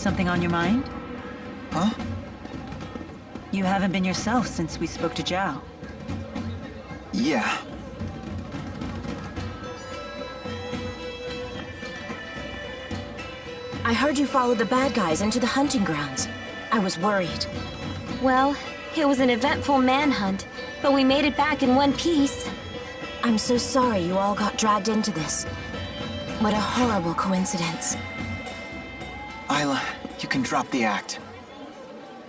Something on your mind? Huh? You haven't been yourself since we spoke to Zhao. Yeah. I heard you followed the bad guys into the hunting grounds. I was worried. Well, it was an eventful manhunt, but we made it back in one piece. I'm so sorry you all got dragged into this. What a horrible coincidence. Isla, you can drop the act.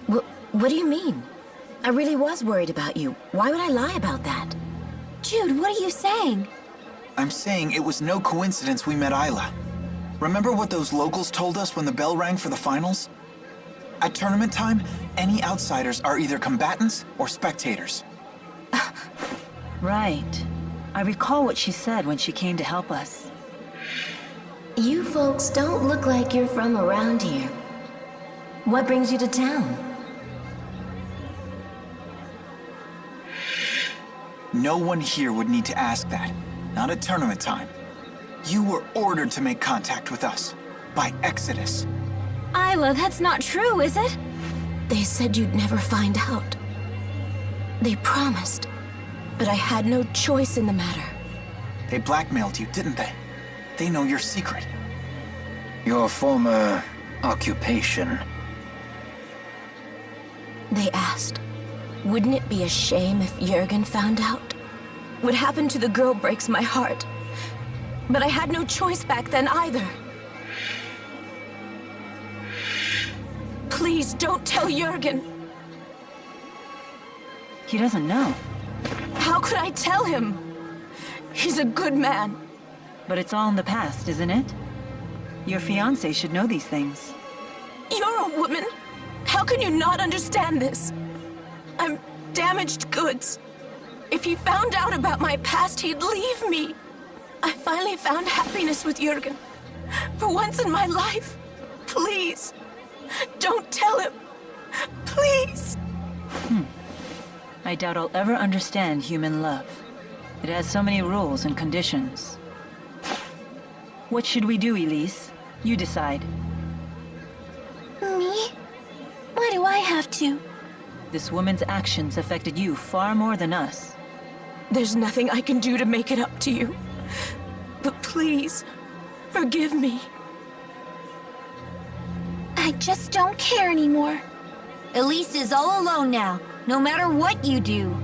What do you mean? I really was worried about you. Why would I lie about that? Jude, what are you saying? I'm saying it was no coincidence we met Isla. Remember what those locals told us when the bell rang for the finals? At tournament time, any outsiders are either combatants or spectators. Right. I recall what she said when she came to help us. You folks don't look like you're from around here. What brings you to town? No one here would need to ask that. Not at tournament time. You were ordered to make contact with us. By Exodus. Isla, that's not true, is it? They said you'd never find out. They promised. But I had no choice in the matter. They blackmailed you, didn't they? They know your secret. Your former occupation. They asked, wouldn't it be a shame if Jurgen found out? What happened to the girl breaks my heart. But I had no choice back then either. Please don't tell Jurgen. He doesn't know. How could I tell him? He's a good man. But it's all in the past, isn't it? Your fiancé should know these things. You're a woman. How can you not understand this? I'm damaged goods. If he found out about my past, he'd leave me. I finally found happiness with Jurgen. For once in my life. Please. Don't tell him. Please. I doubt I'll ever understand human love. It has so many rules and conditions. What should we do, Elise? You decide. Me? Why do I have to? This woman's actions affected you far more than us. There's nothing I can do to make it up to you. But please, forgive me. I just don't care anymore. Elise is all alone now, no matter what you do.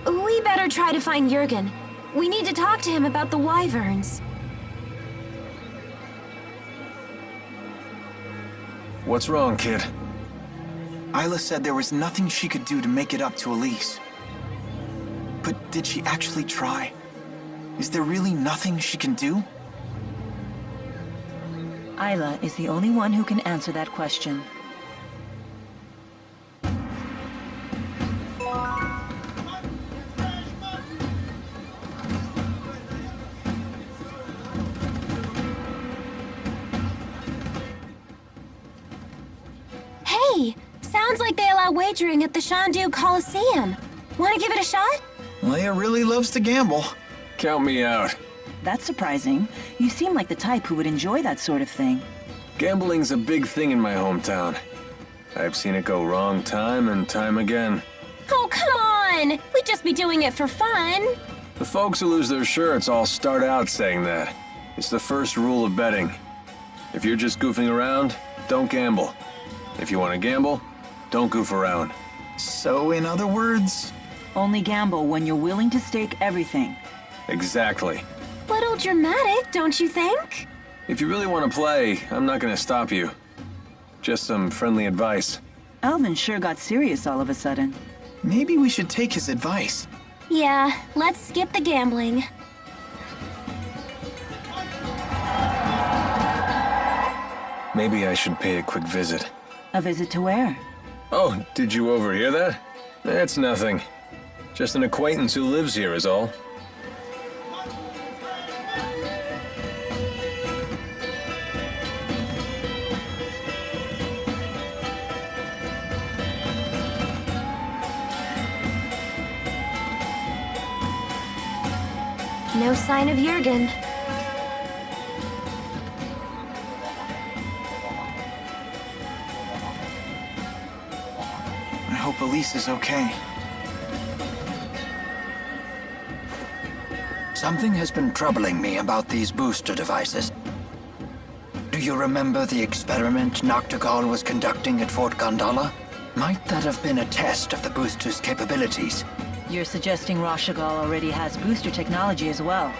We better try to find Jurgen. We need to talk to him about the wyverns. What's wrong, kid? Isla said there was nothing she could do to make it up to Elise. But did she actually try? Is there really nothing she can do? Isla is the only one who can answer that question. Hey, sounds like they allow wagering at the Xian Coliseum. Want to give it a shot? Leia really loves to gamble. Count me out. That's surprising. You seem like the type who would enjoy that sort of thing. Gambling's a big thing in my hometown. I've seen it go wrong time and time again. Oh, come on! We'd just be doing it for fun. The folks who lose their shirts all start out saying that. It's the first rule of betting. If you're just goofing around, don't gamble. If you want to gamble, don't goof around. So, in other words... Only gamble when you're willing to stake everything. Exactly. Little dramatic, don't you think? If you really want to play, I'm not going to stop you. Just some friendly advice. Alvin sure got serious all of a sudden. Maybe we should take his advice. Yeah, let's skip the gambling. Maybe I should pay a quick visit. A visit to where? Oh, did you overhear that? It's nothing. Just an acquaintance who lives here is all. No sign of Jurgen. I hope Elise is okay. Something has been troubling me about these booster devices. Do you remember the experiment Noctigal was conducting at Fort Gondola? Might that have been a test of the booster's capabilities? You're suggesting Rashagal already has booster technology as well.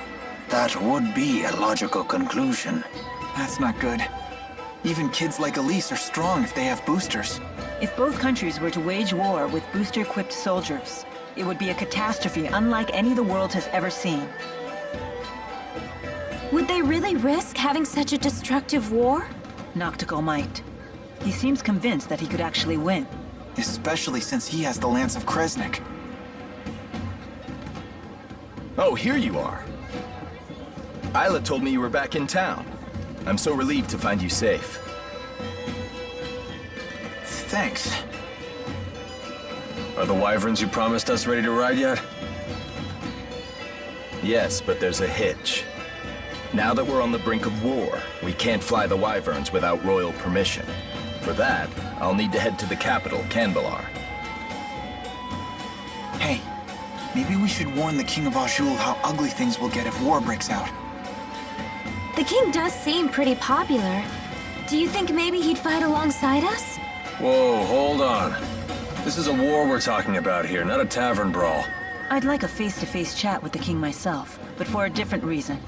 That would be a logical conclusion. That's not good. Even kids like Elise are strong if they have boosters. If both countries were to wage war with booster-equipped soldiers, it would be a catastrophe unlike any the world has ever seen. Would they really risk having such a destructive war? Noctigal might. He seems convinced that he could actually win. Especially since he has the Lance of Kresnik. Oh, here you are. Isla told me you were back in town. I'm so relieved to find you safe. Thanks. Are the wyverns you promised us ready to ride yet? Yes, but there's a hitch. Now that we're on the brink of war, we can't fly the wyverns without royal permission. For that, I'll need to head to the capital, Canbelar. Hey, maybe we should warn the King of Azul how ugly things will get if war breaks out. The king does seem pretty popular. Do you think maybe he'd fight alongside us? Whoa, hold on. This is a war we're talking about here, not a tavern brawl. I'd like a face-to-face chat with the king myself, but for a different reason.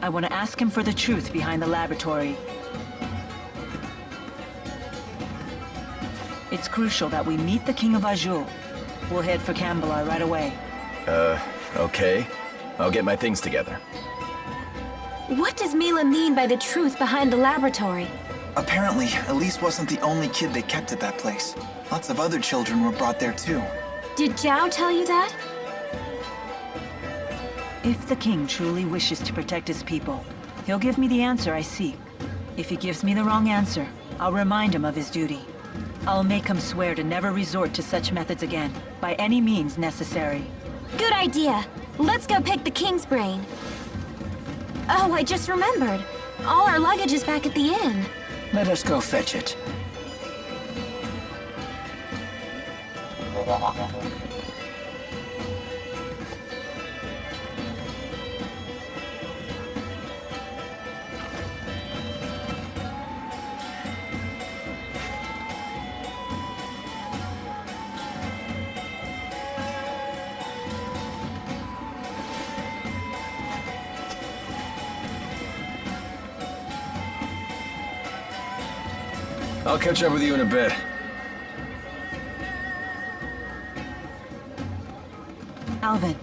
I want to ask him for the truth behind the laboratory. It's crucial that we meet the King of Azul. We'll head for Canbelar right away. Okay. I'll get my things together. What does Mila mean by the truth behind the laboratory? Apparently, Elise wasn't the only kid they kept at that place. Lots of other children were brought there too. Did Zhao tell you that? If the king truly wishes to protect his people, he'll give me the answer I seek. If he gives me the wrong answer, I'll remind him of his duty. I'll make him swear to never resort to such methods again, by any means necessary. Good idea. Let's go pick the king's brain. Oh, I just remembered. All our luggage is back at the inn. Let us go fetch it. I'll catch up with you in a bit. Alvin.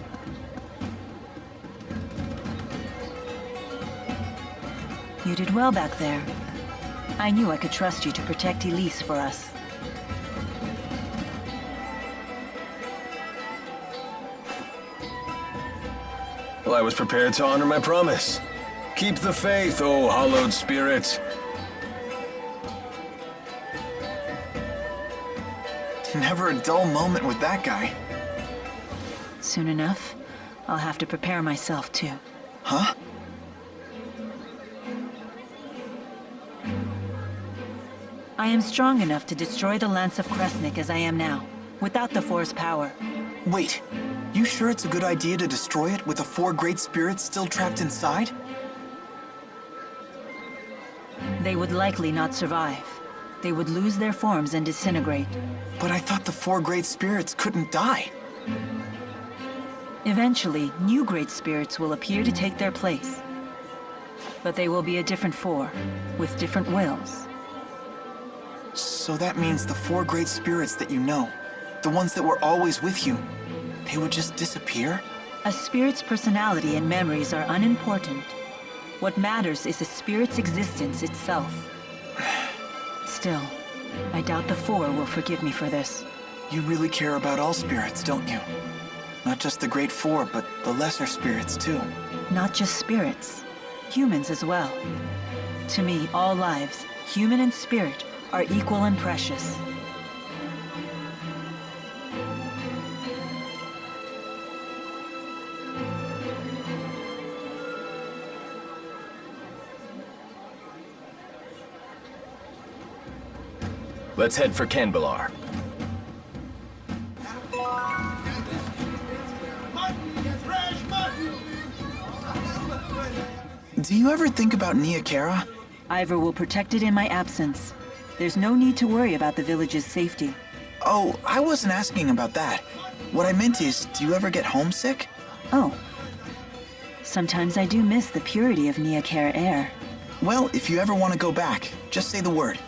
You did well back there. I knew I could trust you to protect Elise for us. Well, I was prepared to honor my promise. Keep the faith, oh hallowed spirit. Never a dull moment with that guy. Soon enough, I'll have to prepare myself too. Huh? I am strong enough to destroy the Lance of Kresnik as I am now, without the Four's power. Wait, you sure it's a good idea to destroy it with the 4 great spirits still trapped inside? They would likely not survive. They would lose their forms and disintegrate. But I thought the 4 great spirits couldn't die. Eventually, new great spirits will appear to take their place. But they will be a different 4, with different wills. So that means the 4 great spirits that you know, the ones that were always with you, they would just disappear? A spirit's personality and memories are unimportant. What matters is a spirit's existence itself. Still, I doubt the 4 will forgive me for this. You really care about all spirits, don't you? Not just the great 4, but the lesser spirits too. Not just spirits, humans as well. To me, all lives, human and spirit, are equal and precious. Let's head for Canbelar. Do you ever think about Nia Kara? Ivor will protect it in my absence. There's no need to worry about the village's safety. Oh, I wasn't asking about that. What I meant is, do you ever get homesick? Oh. Sometimes I do miss the purity of Nia Kara air. Well, if you ever want to go back, just say the word.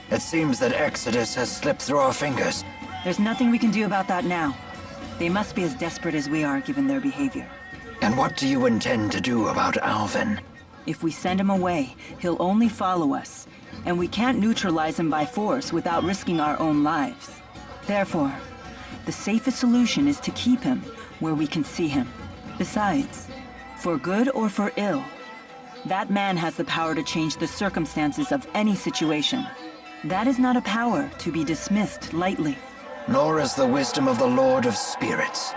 It seems that Exodus has slipped through our fingers. There's nothing we can do about that now. They must be as desperate as we are, given their behavior. And what do you intend to do about Alvin? If we send him away, he'll only follow us, and we can't neutralize him by force without risking our own lives. Therefore, the safest solution is to keep him where we can see him. Besides, for good or for ill, that man has the power to change the circumstances of any situation. That is not a power to be dismissed lightly. Nor is the wisdom of the Lord of Spirits.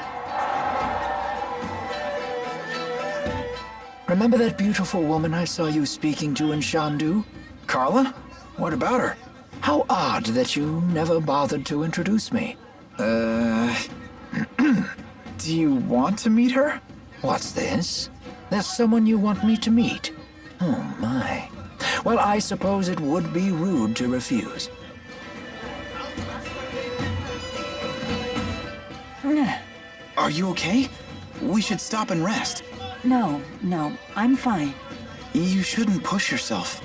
Remember that beautiful woman I saw you speaking to in Shandu? Carla? What about her? How odd that you never bothered to introduce me. Do you want to meet her? What's this? There's someone you want me to meet? Oh my. Well, I suppose it would be rude to refuse. Are you okay? We should stop and rest. No, I'm fine. You shouldn't push yourself.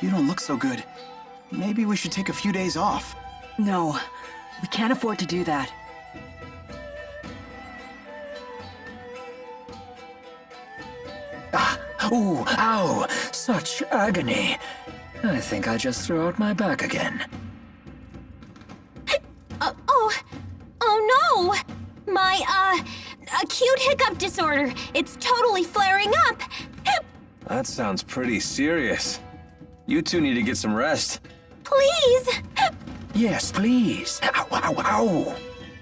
You don't look so good. Maybe we should take a few days off. No, we can't afford to do that. Ooh, ow! Such agony. I think I just threw out my back again. Oh no! My, acute hiccup disorder. It's totally flaring up. That sounds pretty serious. You two need to get some rest. Please! Yes, please. Ow, ow, ow!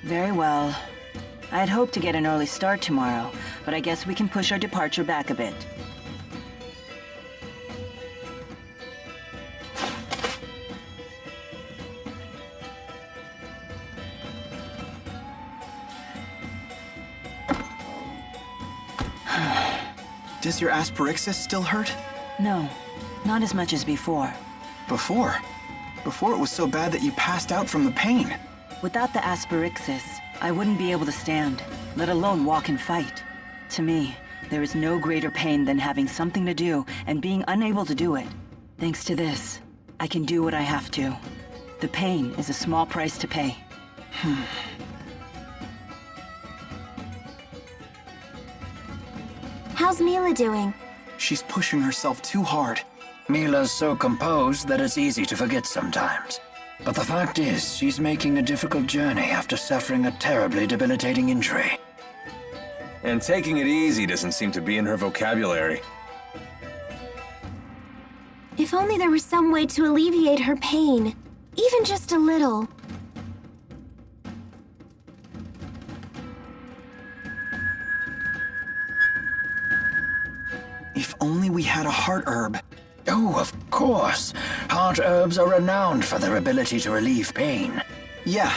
Very well. I'd hoped to get an early start tomorrow, but I guess we can push our departure back a bit. Does your asperixis still hurt? No, not as much as before. Before? Before it was so bad that you passed out from the pain. Without the asperixis, I wouldn't be able to stand, let alone walk and fight. To me, there is no greater pain than having something to do and being unable to do it. Thanks to this, I can do what I have to. The pain is a small price to pay. How's Mila doing? She's pushing herself too hard. Mila's so composed that it's easy to forget sometimes. But the fact is, she's making a difficult journey after suffering a terribly debilitating injury. And taking it easy doesn't seem to be in her vocabulary. If only there was some way to alleviate her pain. Even just a little. If only we had a heart herb. Oh, of course. Heart herbs are renowned for their ability to relieve pain. Yeah,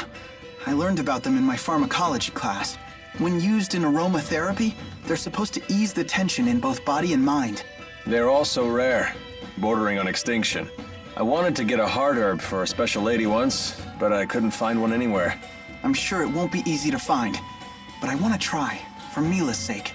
I learned about them in my pharmacology class. When used in aromatherapy, they're supposed to ease the tension in both body and mind. They're also rare, bordering on extinction. I wanted to get a heart herb for a special lady once, but I couldn't find one anywhere. I'm sure it won't be easy to find, but I want to try, for Mila's sake.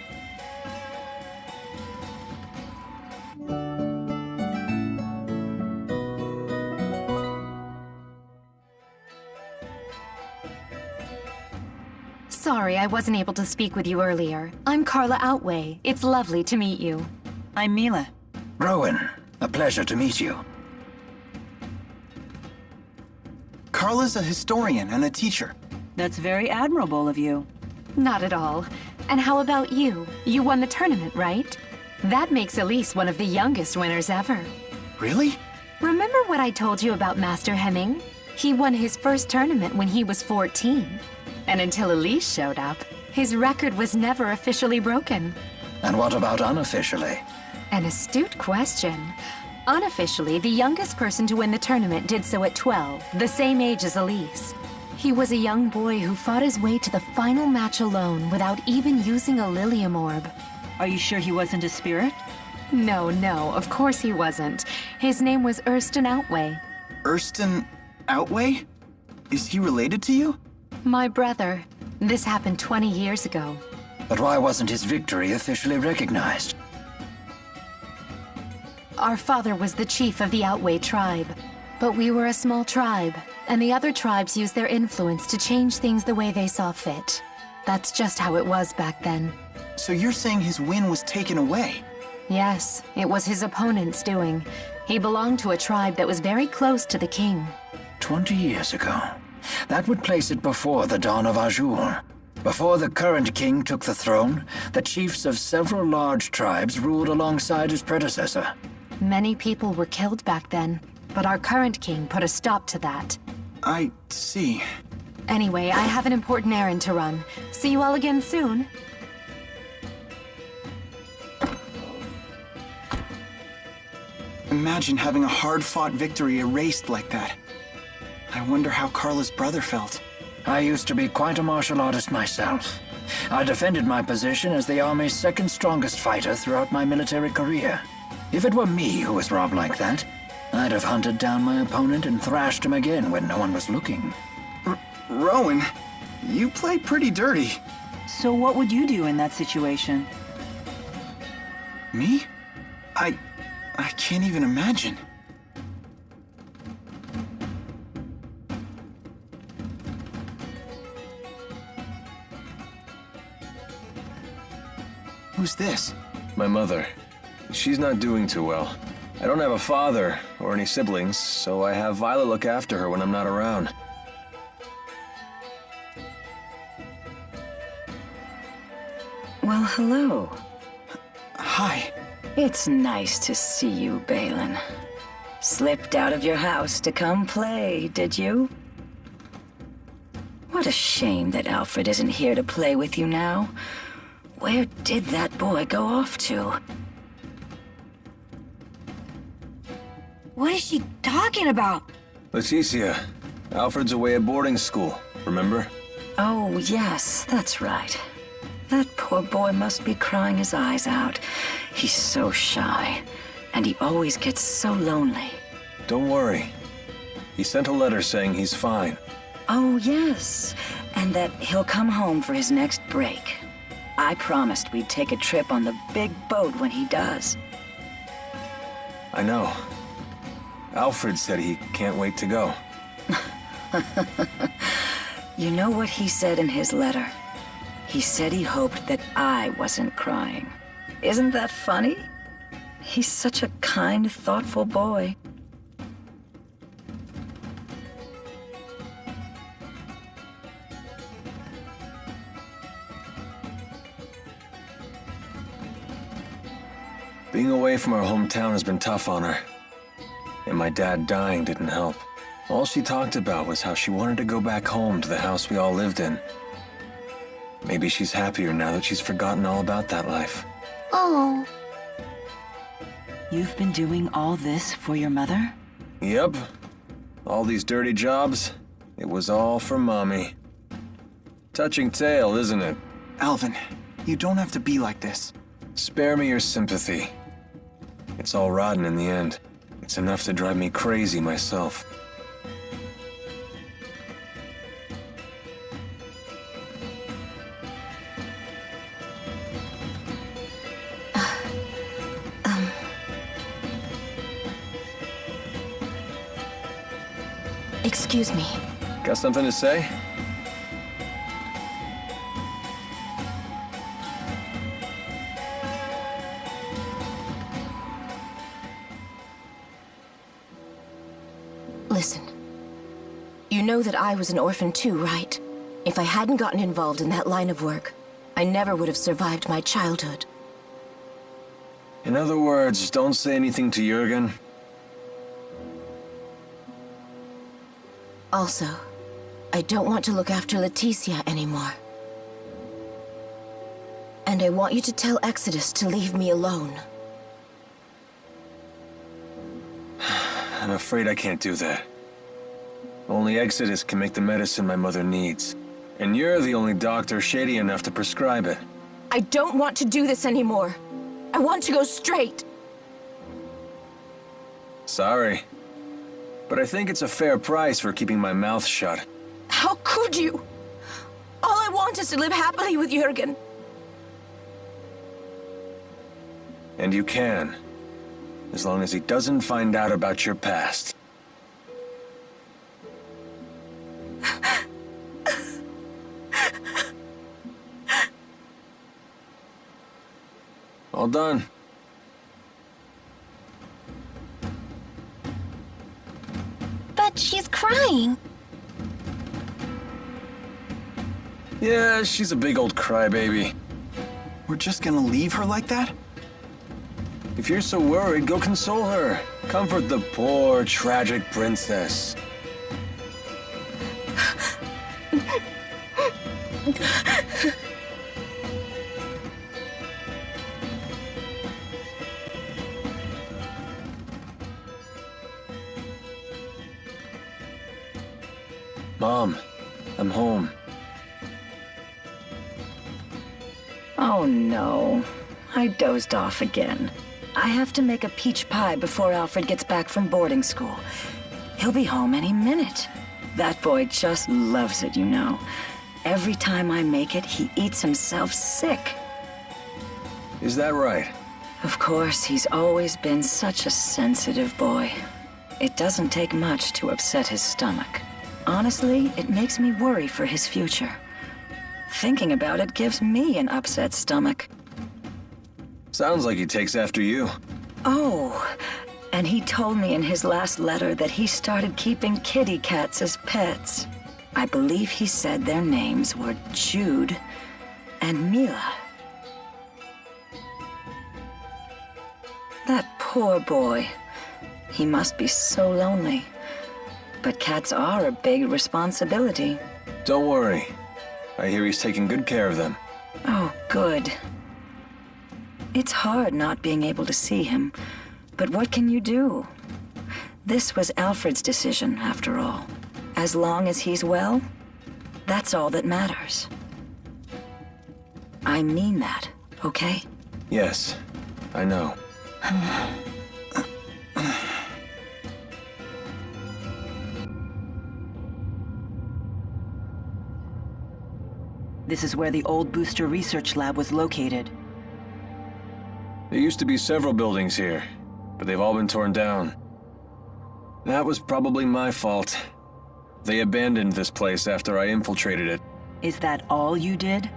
Sorry I wasn't able to speak with you earlier. I'm Carla Outway. It's lovely to meet you. I'm Mila. Rowan, a pleasure to meet you. Carla's a historian and a teacher. That's very admirable of you. Not at all. And how about you? You won the tournament, right? That makes Elise one of the youngest winners ever. Really? Remember what I told you about Master Hemming? He won his first tournament when he was 14. And until Elise showed up, his record was never officially broken. And what about unofficially? An astute question. Unofficially, the youngest person to win the tournament did so at 12, the same age as Elise. He was a young boy who fought his way to the final match alone without even using a Lilium orb. Are you sure he wasn't a spirit? No, of course he wasn't. His name was Erston Outway. Erston Outway? Is he related to you? My brother. This happened 20 years ago. But why wasn't his victory officially recognized? Our father was the chief of the Outway tribe. But we were a small tribe, and the other tribes used their influence to change things the way they saw fit. That's just how it was back then. So you're saying his win was taken away? Yes, it was his opponent's doing. He belonged to a tribe that was very close to the king. 20 years ago. That would place it before the dawn of Azure. Before the current king took the throne, the chiefs of several large tribes ruled alongside his predecessor. Many people were killed back then, but our current king put a stop to that. I see. Anyway, I have an important errand to run. See you all again soon. Imagine having a hard-fought victory erased like that. I wonder how Carla's brother felt. I used to be quite a martial artist myself. I defended my position as the Army's second strongest fighter throughout my military career. If it were me who was robbed like that, I'd have hunted down my opponent and thrashed him again when no one was looking. Rowan, you play pretty dirty. So what would you do in that situation? Me? I can't even imagine. Who's this? My mother. She's not doing too well. I don't have a father or any siblings, so I have Violet look after her when I'm not around. Well, hello. Hi. It's nice to see you, Balin. Slipped out of your house to come play, did you? What a shame that Alfred isn't here to play with you now. Where did that boy go off to? What is she talking about? Leticia, Alfred's away at boarding school, remember? Oh, yes, that's right. That poor boy must be crying his eyes out. He's so shy, and he always gets so lonely. Don't worry. He sent a letter saying he's fine. Oh, yes, and that he'll come home for his next break. I promised we'd take a trip on the big boat when he does. I know. Alfred said he can't wait to go. You know what he said in his letter? He said he hoped that I wasn't crying. Isn't that funny? He's such a kind, thoughtful boy. Being away from our hometown has been tough on her. And my dad dying didn't help. All she talked about was how she wanted to go back home to the house we all lived in. Maybe she's happier now that she's forgotten all about that life. Oh. You've been doing all this for your mother? Yep. All these dirty jobs, it was all for Mommy. Touching tale, isn't it? Alvin, you don't have to be like this. Spare me your sympathy. It's all rotten in the end. It's enough to drive me crazy myself. Excuse me. Got something to say? Listen. You know that I was an orphan too, right? If I hadn't gotten involved in that line of work, I never would have survived my childhood. In other words, don't say anything to Jurgen. Also, I don't want to look after Leticia anymore. And I want you to tell Exodus to leave me alone. I'm afraid I can't do that. Only Exodus can make the medicine my mother needs. And you're the only doctor shady enough to prescribe it. I don't want to do this anymore. I want to go straight. Sorry. But I think it's a fair price for keeping my mouth shut. How could you? All I want is to live happily with Jurgen. And you can. As long as he doesn't find out about your past. All done. But she's crying. Yeah, she's a big old crybaby. We're just gonna leave her like that? If you're so worried, go console her. Comfort the poor, tragic princess. Mom, I'm home. Oh no, I dozed off again. I have to make a peach pie before Alfred gets back from boarding school. He'll be home any minute. That boy just loves it, you know. Every time I make it, he eats himself sick. Is that right? Of course, he's always been such a sensitive boy. It doesn't take much to upset his stomach. Honestly, it makes me worry for his future. Thinking about it gives me an upset stomach. Sounds like he takes after you. Oh, and he told me in his last letter that he started keeping kitty cats as pets. I believe he said their names were Jude and Mila. That poor boy. He must be so lonely. But cats are a big responsibility. Don't worry. I hear he's taking good care of them. Oh, good. It's hard not being able to see him, but what can you do? This was Alfred's decision, after all. As long as he's well, that's all that matters. I mean that, okay? Yes, I know. This is where the old booster research lab was located. There used to be several buildings here, but they've all been torn down. That was probably my fault. They abandoned this place after I infiltrated it. Is that all you did?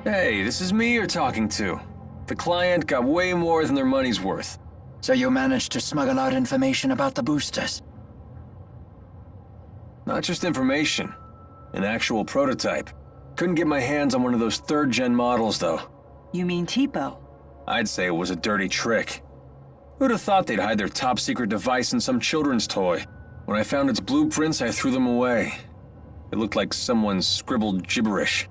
Hey, this is me you're talking to. The client got way more than their money's worth. So you managed to smuggle out information about the boosters? Not just information, an actual prototype. Couldn't get my hands on one of those third-gen models, though. You mean Tipo? I'd say it was a dirty trick. Who'd have thought they'd hide their top-secret device in some children's toy? When I found its blueprints, I threw them away. It looked like someone's scribbled gibberish.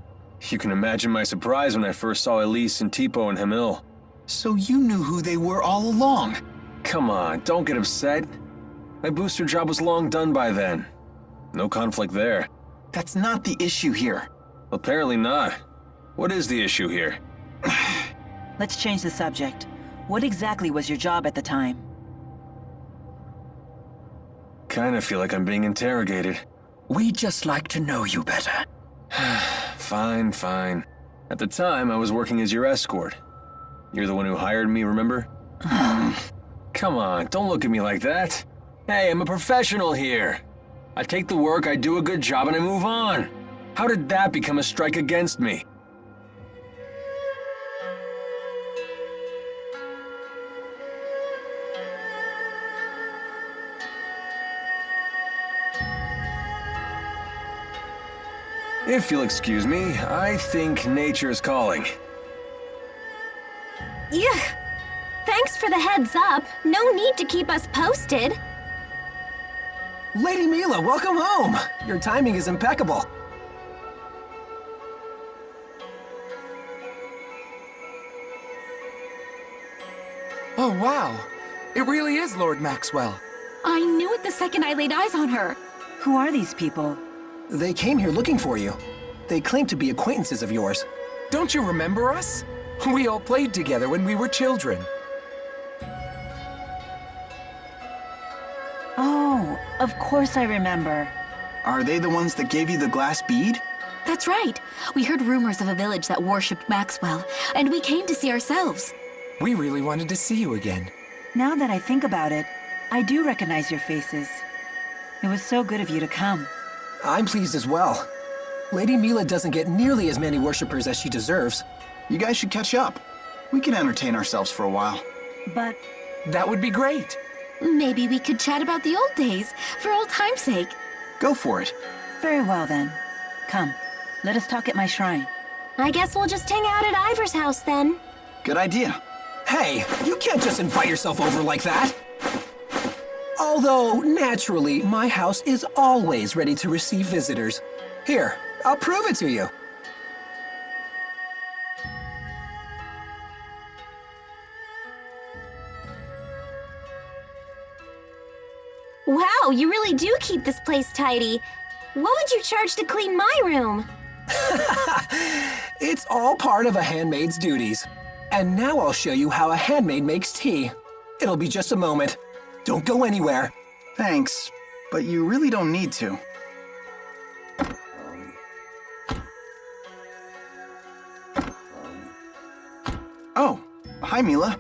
You can imagine my surprise when I first saw Elise and Tipo and Hamil. So you knew who they were all along? Come on, don't get upset. My booster job was long done by then. No conflict there. That's not the issue here. Apparently not. What is the issue here? Let's change the subject. What exactly was your job at the time? Kinda feel like I'm being interrogated. We'd just like to know you better. Fine, fine. At the time, I was working as your escort. You're the one who hired me, remember? Come on, don't look at me like that. Hey, I'm a professional here. I take the work, I do a good job, and I move on. How did that become a strike against me? If you'll excuse me, I think nature is calling. Yuck. Thanks for the heads up. No need to keep us posted. Lady Mila, welcome home! Your timing is impeccable. Oh, wow. It really is Lord Maxwell. I knew it the second I laid eyes on her. Who are these people? They came here looking for you. They claim to be acquaintances of yours. Don't you remember us? We all played together when we were children. Oh, of course I remember. Are they the ones that gave you the glass bead? That's right. We heard rumors of a village that worshipped Maxwell, and we came to see ourselves. We really wanted to see you again. Now that I think about it, I do recognize your faces. It was so good of you to come. I'm pleased as well. Lady Mila doesn't get nearly as many worshippers as she deserves. You guys should catch up. We can entertain ourselves for a while. But That would be great. Maybe we could chat about the old days, for old time's sake. Go for it. very well then. Come, let us talk at my shrine. I guess we'll just hang out at Ivor's house then. Good idea. Hey, you can't just invite yourself over like that. Although, naturally, my house is always ready to receive visitors. Here, I'll prove it to you. Wow, you really do keep this place tidy. What would you charge to clean my room? It's all part of a handmaid's duties. And now I'll show you how a handmaid makes tea. It'll be just a moment. Don't go anywhere. Thanks, but you really don't need to. Oh, hi Mila.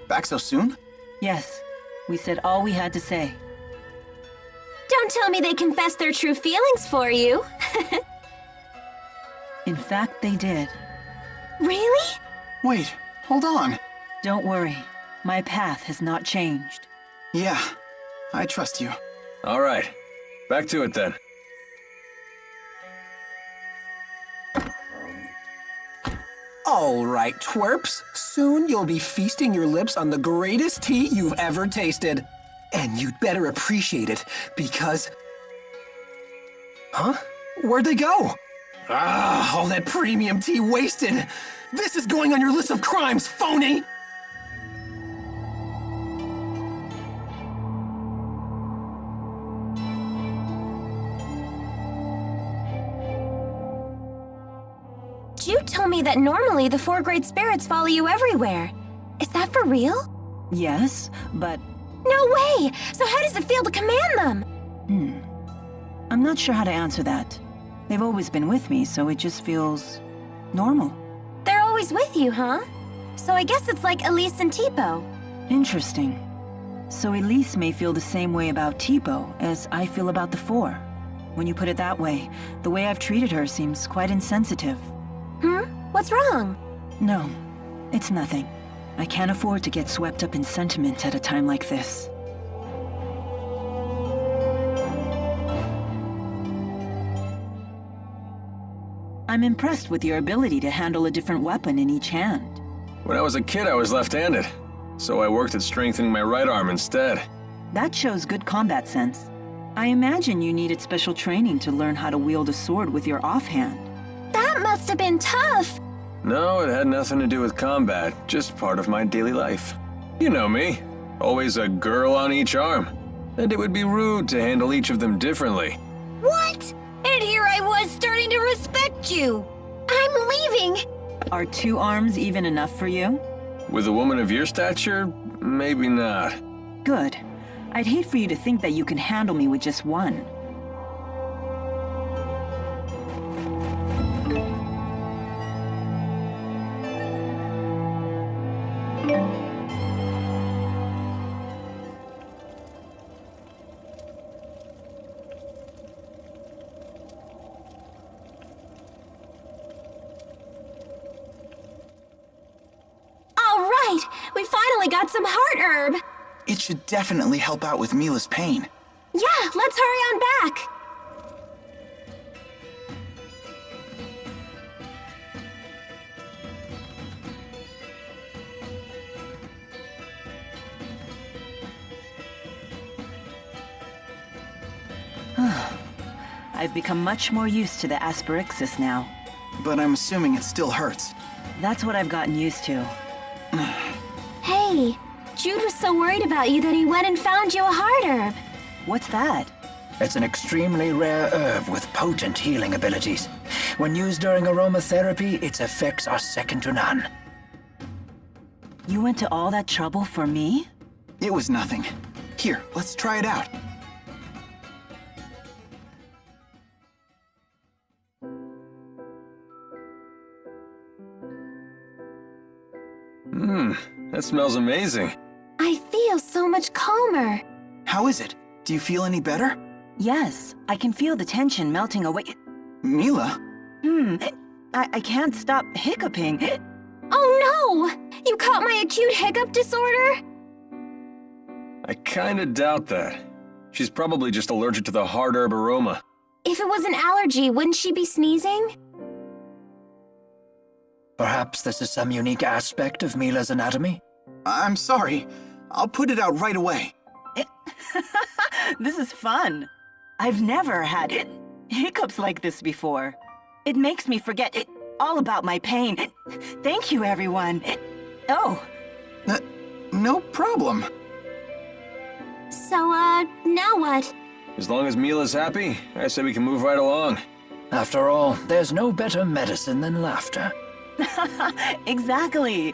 Back so soon? Yes, we said all we had to say. Don't tell me they confessed their true feelings for you. In fact, they did. Really? Wait, hold on. Don't worry, my path has not changed. Yeah, I trust you. All right, back to it then. All right, twerps. Soon you'll be feasting your lips on the greatest tea you've ever tasted. And you'd better appreciate it, because... Huh? Where'd they go? Ah, all that premium tea wasted! This is going on your list of crimes, phony! You told me that normally the 4 great spirits follow you everywhere. Is that for real? Yes, but No way! So how does it feel to command them? I'm not sure how to answer that. They've always been with me, so it just feels normal. They're always with you, huh? So I guess it's like Elise and Tipo. Interesting. So Elise may feel the same way about Tipo as I feel about the 4. When you put it that way, the way I've treated her seems quite insensitive. What's wrong? No, it's nothing. I can't afford to get swept up in sentiment at a time like this. I'm impressed with your ability to handle a different weapon in each hand. When I was a kid, I was left-handed, so I worked at strengthening my right arm instead. That shows good combat sense. I imagine you needed special training to learn how to wield a sword with your offhand. That must have been tough. No, it had nothing to do with combat, just part of my daily life. You know me, always a girl on each arm. And it would be rude to handle each of them differently. What? And here I was starting to respect you. I'm leaving. Are 2 arms even enough for you? With a woman of your stature, maybe not. Good. I'd hate for you to think that you can handle me with just 1. All right, we finally got some heart herb. It should definitely help out with Mila's pain. Yeah, let's hurry on back. I've become much more used to the asperixis now. But I'm assuming it still hurts. That's what I've gotten used to. Hey, Jude was so worried about you that he went and found you a heart herb. What's that? It's an extremely rare herb with potent healing abilities. When used during aromatherapy, its effects are second to none. You went to all that trouble for me? It was nothing. Here, let's try it out. That smells amazing. I feel so much calmer. How is it? Do you feel any better? Yes, I can feel the tension melting away. Mila? I can't stop hiccuping. Oh no! You caught my acute hiccup disorder? I kinda doubt that. She's probably just allergic to the hard herb aroma. If it was an allergy, wouldn't she be sneezing? Perhaps this is some unique aspect of Mila's anatomy? I'm sorry. I'll put it out right away. This is fun. I've never had hiccups like this before. It makes me forget all about my pain. Thank you, everyone. Oh. No problem. So, now what? As long as Mila's happy, I say we can move right along. After all, there's no better medicine than laughter. Exactly.